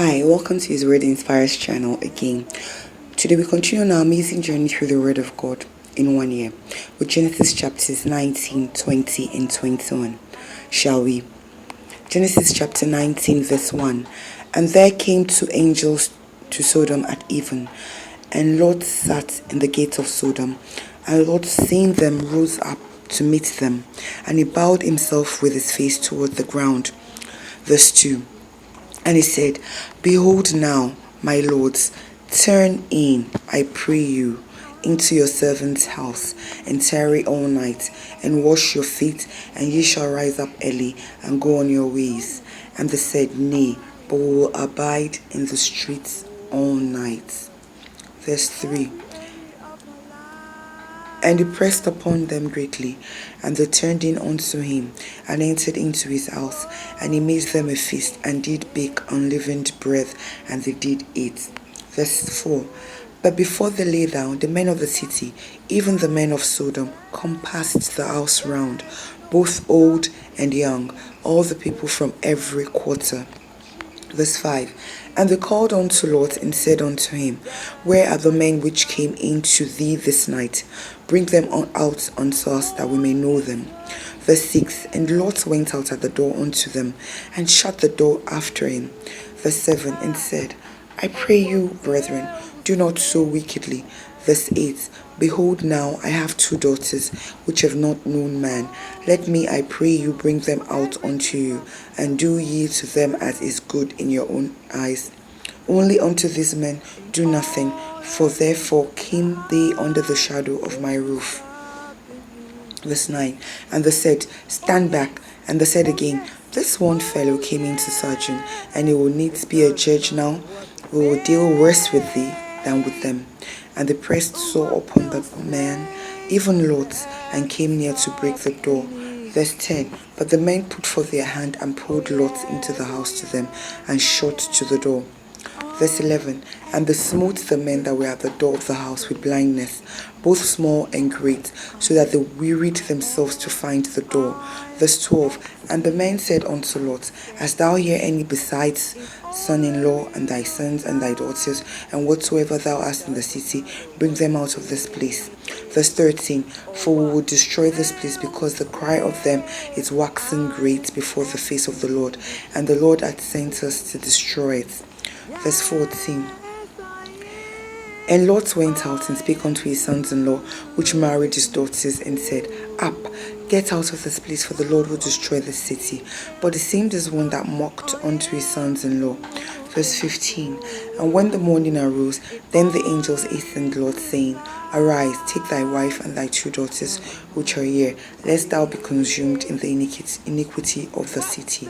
Hi, welcome to His Word Inspires channel again. Today we continue on our amazing journey through the Word of God in 1 year with Genesis chapters 19, 20, and 21. Shall we? Genesis chapter 19 verse 1. And there came two angels to Sodom at even, and Lot sat in the gate of Sodom. And Lot, seeing them, rose up to meet them, and he bowed himself with his face toward the ground. Verse 2. And he said, Behold now, my lords, turn in, I pray you, into your servant's house, and tarry all night, and wash your feet, and ye shall rise up early, and go on your ways. And they said, Nay, but we will abide in the streets all night. Verse 3. And he pressed upon them greatly, and they turned in unto him, and entered into his house. And he made them a feast, and did bake unleavened bread, and they did eat. Verse 4. But before they lay down, the men of the city, even the men of Sodom, compassed the house round, both old and young, all the people from every quarter. Verse 5. And they called unto Lot, and said unto him, Where are the men which came in to thee this night? Bring them out unto us, that we may know them. Verse 6. And Lot went out at the door unto them, and shut the door after him. Verse 7. And said, I pray you, brethren, do not so wickedly. Verse 8. Behold, now I have two daughters, which have not known man. Let me, I pray you, bring them out unto you, and do ye to them as is good in your own eyes. Only unto these men do nothing, for therefore came they under the shadow of my roof. Verse 9. And they said, Stand back. And they said again, This one fellow came in to surgeon, and he will needs be a judge now. We will deal worse with thee than with them. And they pressed sore upon the man, even Lot, and came near to break the door. Verse 10. But the men put forth their hand, and pulled Lot into the house to them, and shut to the door. Verse 11. And they smote the men that were at the door of the house with blindness, both small and great, so that they wearied themselves to find the door. Verse 12. And the men said unto Lot, Hast thou here any besides son-in-law, and thy sons and thy daughters, and whatsoever thou hast in the city, bring them out of this place. Verse 13. For we will destroy this place, because the cry of them is waxen great before the face of the Lord, and the Lord hath sent us to destroy it. Verse 14. And Lot went out and spake unto his sons-in-law, which married his daughters, and said, Up, get out of this place, for the Lord will destroy the city. But he seemed as one that mocked unto his sons-in-law. Verse 15. And when the morning arose, then the angels hastened Lot, saying, Arise, take thy wife and thy two daughters, which are here, lest thou be consumed in the iniquity of the city.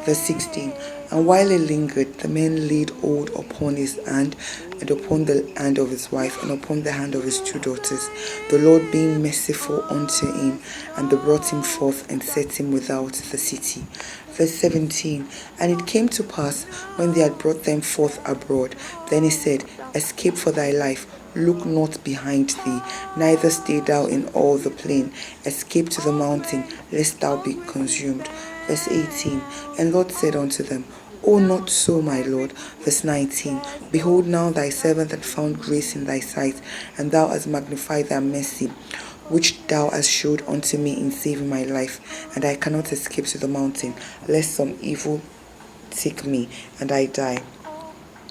Verse 16. And while he lingered, the men laid hold upon his hand, and upon the hand of his wife, and upon the hand of his two daughters, the Lord being merciful unto him, and they brought him forth, and set him without the city. Verse 17. And it came to pass, when they had brought them forth abroad, then he said, Escape for thy life, look not behind thee, neither stay thou in all the plain. Escape to the mountain, lest thou be consumed. Verse 18. And Lot said unto them, O not so, my Lord. Verse 19. Behold, now thy servant hath found grace in thy sight, and thou hast magnified thy mercy, which thou hast showed unto me in saving my life. And I cannot escape to the mountain, lest some evil take me, and I die.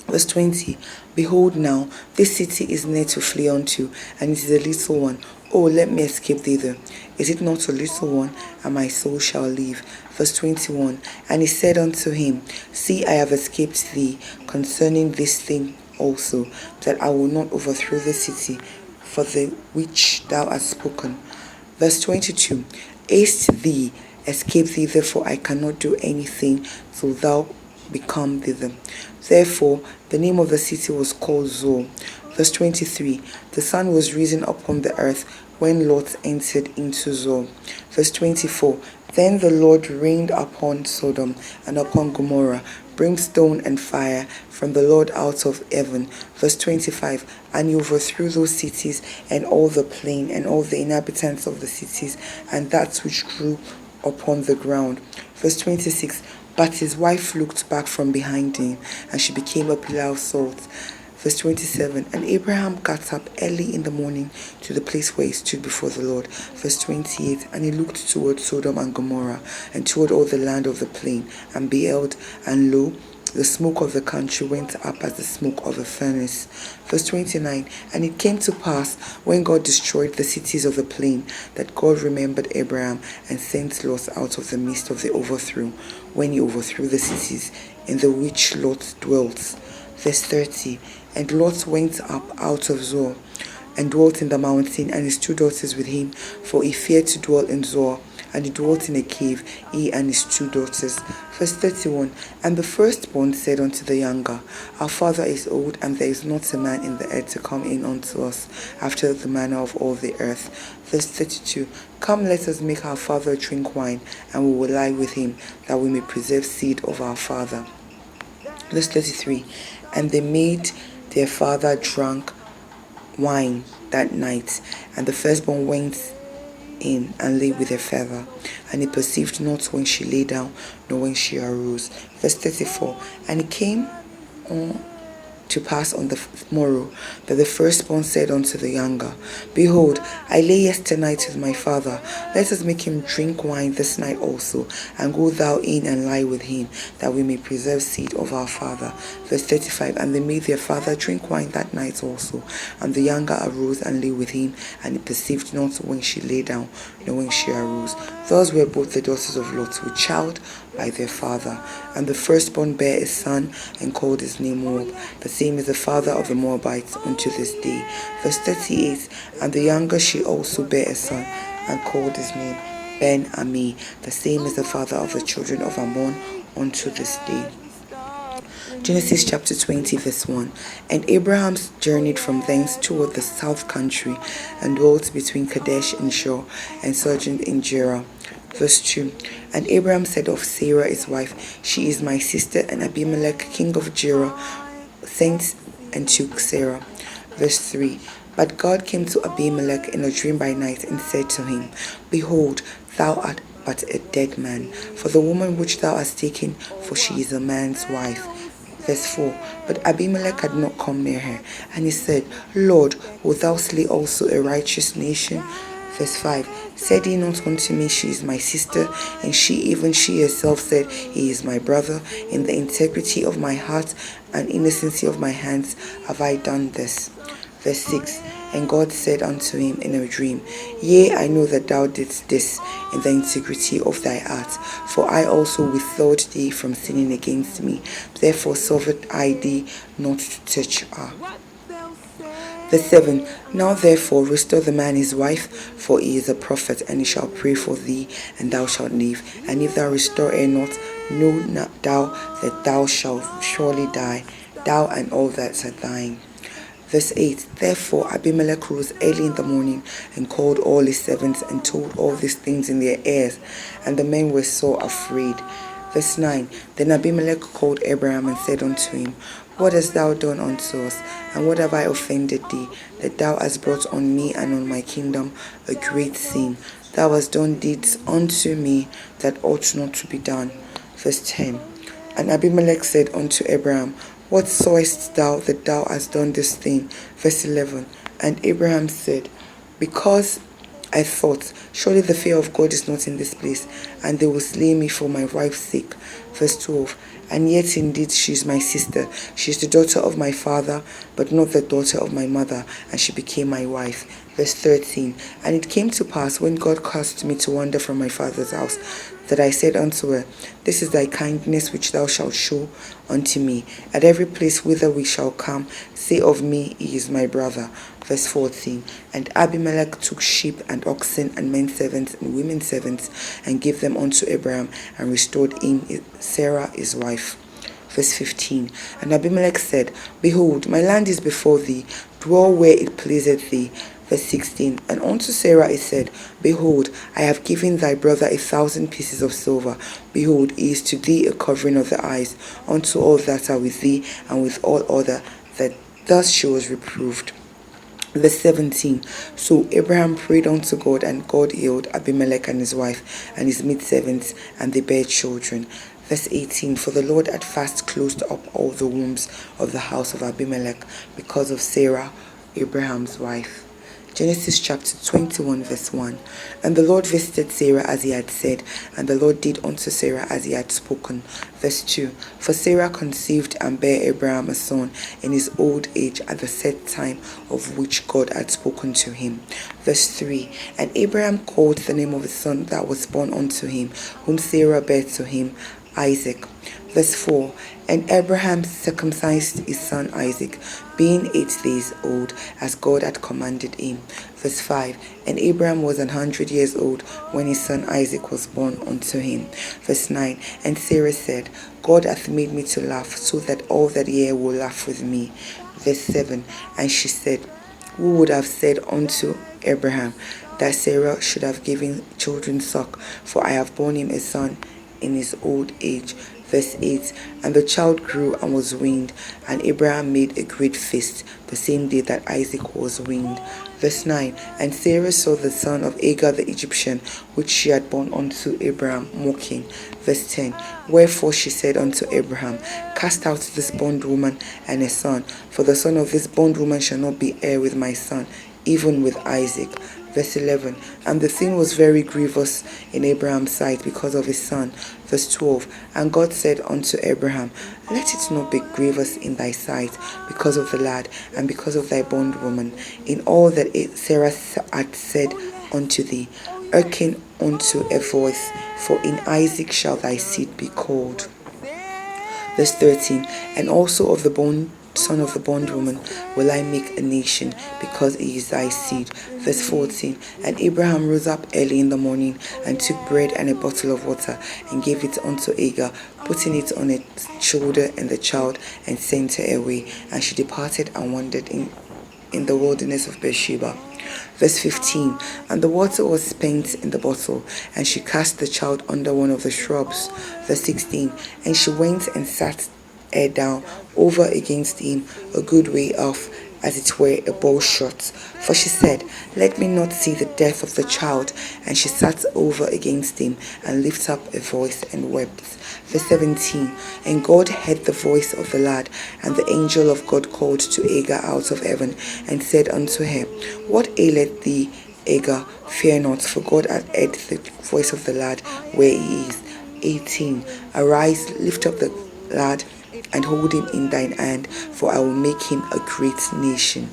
Verse 20. Behold now, this city is near to flee unto, and it is a little one. Oh, let me escape thither. Is it not a little one, and my soul shall live? Verse 21. And he said unto him, See, I have escaped thee concerning this thing also, that I will not overthrow the city for the which thou hast spoken. Verse 22. Haste thee, escape thither, for I cannot do anything till thou become thither. Therefore, the name of the city was called Zoar. Verse 23. The sun was risen upon the earth when Lot entered into Zoar. Verse 24. Then the Lord rained upon Sodom and upon Gomorrah brimstone and fire from the Lord out of heaven. Verse 25. And he overthrew those cities, and all the plain, and all the inhabitants of the cities, and that which grew upon the ground. Verse 26. But his wife looked back from behind him, and she became a pillar of salt. Verse 27, and Abraham got up early in the morning to the place where he stood before the Lord. Verse 28, and he looked toward Sodom and Gomorrah, and toward all the land of the plain, and beheld, and lo, the smoke of the country went up as the smoke of a furnace. Verse 29, and it came to pass, when God destroyed the cities of the plain, that God remembered Abraham, and sent Lot out of the midst of the overthrow, when he overthrew the cities in the which Lot dwelt. Verse 30, and Lot went up out of Zoar, and dwelt in the mountain, and his 2 daughters with him, for he feared to dwell in Zoar. And he dwelt in a cave, he and his 2 daughters. Verse 31, and the firstborn said unto the younger, our father is old, and there is not a man in the earth to come in unto us, after the manner of all the earth. Verse 32, come, let us make our father drink wine, and we will lie with him, that we may preserve seed of our father. Verse 33, and they made their father drunk wine that night, and the firstborn went in and lay with her father, and he perceived not when she lay down, nor when she arose. Verse 34, and it came on to pass on the morrow, that the firstborn said unto the younger, behold, I lay yesternight with my father, let us make him drink wine this night also, and go thou in and lie with him, that we may preserve seed of our father. Verse 35, and they made their father drink wine that night also, and the younger arose and lay with him, and he perceived not when she lay down, nor when she arose. Thus were both the daughters of Lot with child by their father. And the firstborn bare a son, and called his name Moab. The same is the father of the Moabites unto this day. Verse 38, and the younger she also bare a son, and called his name Ben-Ami. The same is the father of the children of Ammon unto this day. Genesis chapter 20 verse 1. And Abraham journeyed from thence toward the south country, and dwelt between Kadesh and Shur, and sojourned in Gerar. Verse 2, and Abraham said of Sarah his wife, she is my sister, and Abimelech king of Gerar sent and took Sarah. Verse 3, but God came to Abimelech in a dream by night, and said to him, behold, thou art but a dead man, for the woman which thou hast taken, for she is a man's wife. Verse 4, but Abimelech had not come near her, and he said, Lord, wilt thou slay also a righteous nation? Verse 5, said he not unto me, she is my sister? And she herself said, he is my brother. In the integrity of my heart and innocency of my hands have I done this. Verse 6, and God said unto him in a dream, yea, I know that thou didst this in the integrity of thy heart, for I also withheld thee from sinning against me. Therefore suffered I thee not to touch her. Verse 7, now therefore restore the man his wife, for he is a prophet, and he shall pray for thee, and thou shalt live. And if thou restore her not, know not thou that thou shalt surely die, thou and all that are thine. Verse 8, therefore Abimelech rose early in the morning, and called all his servants, and told all these things in their ears, and the men were so afraid. Verse 9, then Abimelech called Abraham, and said unto him, what hast thou done unto us, and what have I offended thee, that thou hast brought on me and on my kingdom a great sin? Thou hast done deeds unto me that ought not to be done. Verse 10, and Abimelech said unto Abraham, what sawest thou that thou hast done this thing? Verse 11, and Abraham said, because I thought, surely the fear of God is not in this place, and they will slay me for my wife's sake. Verse 12, and yet indeed she is my sister. She is the daughter of my father, but not the daughter of my mother, and she became my wife. Verse 13, and it came to pass, when God caused me to wander from my father's house, that I said unto her, this is thy kindness which thou shalt show unto me. At every place whither we shall come, say of me, he is my brother. Verse 14, and Abimelech took sheep and oxen and men servants and women servants, and gave them unto Abraham, and restored him Sarah his wife. Verse 15, and Abimelech said, behold, my land is before thee, dwell where it pleaseth thee. Verse 16, and unto Sarah he said, behold, I have given thy brother 1,000 pieces of silver. Behold, he is to thee a covering of the eyes, unto all that are with thee, and with all other, that thus she was reproved. Verse 17, so Abraham prayed unto God, and God healed Abimelech and his wife and his maidservants, and they bare children. Verse 18, for the Lord had fast closed up all the wombs of the house of Abimelech because of Sarah, Abraham's wife. Genesis chapter 21 verse 1. And the Lord visited Sarah as he had said, and the Lord did unto Sarah as he had spoken. Verse 2. For Sarah conceived and bare Abraham a son in his old age at the set time of which God had spoken to him. Verse 3. And Abraham called the name of his son that was born unto him, whom Sarah bare to him, Isaac. Verse 4. And Abraham circumcised his son Isaac, being 8 days old, as God had commanded him. Verse 5. And Abraham was 100 years old when his son Isaac was born unto him. Verse 9. And Sarah said, God hath made me to laugh, so that all that hear will laugh with me. Verse 7. And she said, who would have said unto Abraham that Sarah should have given children suck? For I have borne him a son in his old age. Verse 8. And the child grew and was weaned, and Abraham made a great feast the same day that Isaac was weaned. Verse 9. And Sarah saw the son of Agar the Egyptian, which she had borne unto Abraham, mocking. Verse 10. Wherefore she said unto Abraham, cast out this bondwoman and a son, for the son of this bondwoman shall not be heir with my son, even with Isaac. Verse 11. And the thing was very grievous in Abraham's sight because of his son. Verse 12. And God said unto Abraham, let it not be grievous in thy sight because of the lad and because of thy bondwoman, in all that Sarah had said unto thee. Hearken unto a voice, for in Isaac shall thy seed be called. Verse 13. And also of the son of the bondwoman will I make a nation, because he is thy seed. Verse 14. And Abraham rose up early in the morning, and took bread and a bottle of water, and gave it unto Agar, putting it on its shoulder and the child, and sent her away. And she departed and wandered in the wilderness of Beersheba. Verse 15. And the water was spent in the bottle, and she cast the child under one of the shrubs. Verse 16. And she went and sat her down over against him a good way off, as it were a bow shot. For she said, let me not see the death of the child. And she sat over against him, and lifted up a voice, and wept. Verse 17. And God heard the voice of the lad, and the angel of God called to Agar out of heaven, and said unto her, what aileth thee, Agar? Fear not, for God hath heard the voice of the lad where he is. 18. Arise, lift up the lad, and hold him in thine hand, for I will make him a great nation.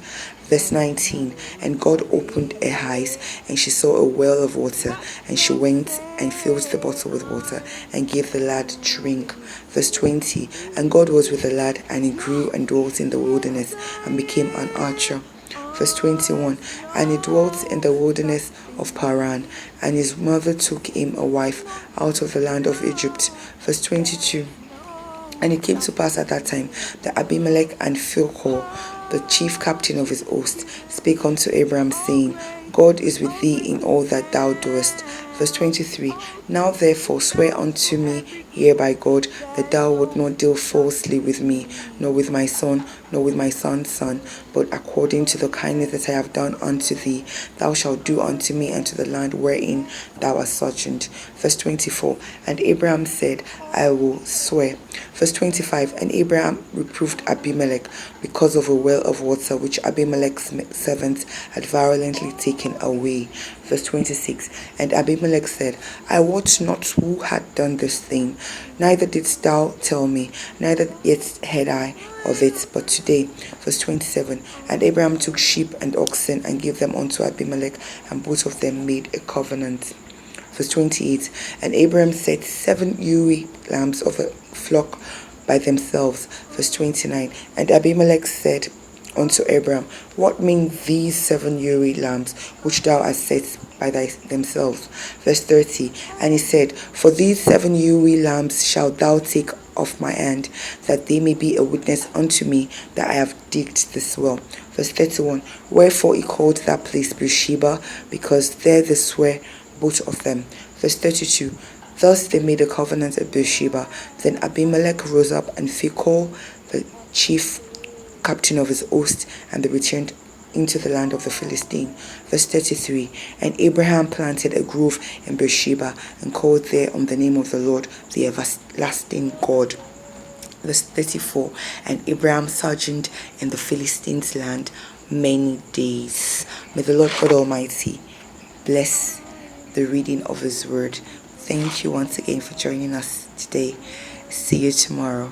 Verse 19. And God opened her eyes, and she saw a well of water, and she went and filled the bottle with water, and gave the lad drink. Verse 20. And God was with the lad, and he grew and dwelt in the wilderness, and became an archer. Verse 21. And he dwelt in the wilderness of Paran, and his mother took him a wife out of the land of Egypt. Verse 22. And it came to pass at that time that Abimelech and Phicol, the chief captain of his host, spake unto Abraham, saying, God is with thee in all that thou doest. Verse 23. Now therefore swear unto me here by God, that thou wilt not deal falsely with me, nor with my son, nor with my son's son, but according to the kindness that I have done unto thee, thou shalt do unto me and to the land wherein thou hast sojourned. Verse 24. And Abraham said, I will swear. Verse 25. And Abraham reproved Abimelech because of a well of water which Abimelech's servants had violently taken away. Verse 26. And Abimelech said, I wot not who had done this thing, neither didst thou tell me, neither yet heard I of it but today. Verse 27. And Abraham took sheep and oxen, and gave them unto Abimelech, and both of them made a covenant. Verse 28. And Abraham set 7 ewe lambs of a flock by themselves. Verse 29. And Abimelech said unto Abraham, what mean these 7 ewe lambs which thou hast set by themselves? Verse 30. And he said, for these 7 ewe lambs shalt thou take of my hand, that they may be a witness unto me that I have digged this well. Verse 31. Wherefore he called that place Beersheba, because there they swear both of them. Verse 32. Thus they made a covenant at Beersheba. Then Abimelech rose up, and Phicol, the chief captain of his host, and they returned into the land of the Philistine. Verse 33, and Abraham planted a grove in Beersheba and called there on the name of the Lord, the everlasting God. Verse 34, and Abraham sojourned in the Philistines' land many days. May the Lord God Almighty bless the reading of His word. Thank you once again for joining us today. See you tomorrow.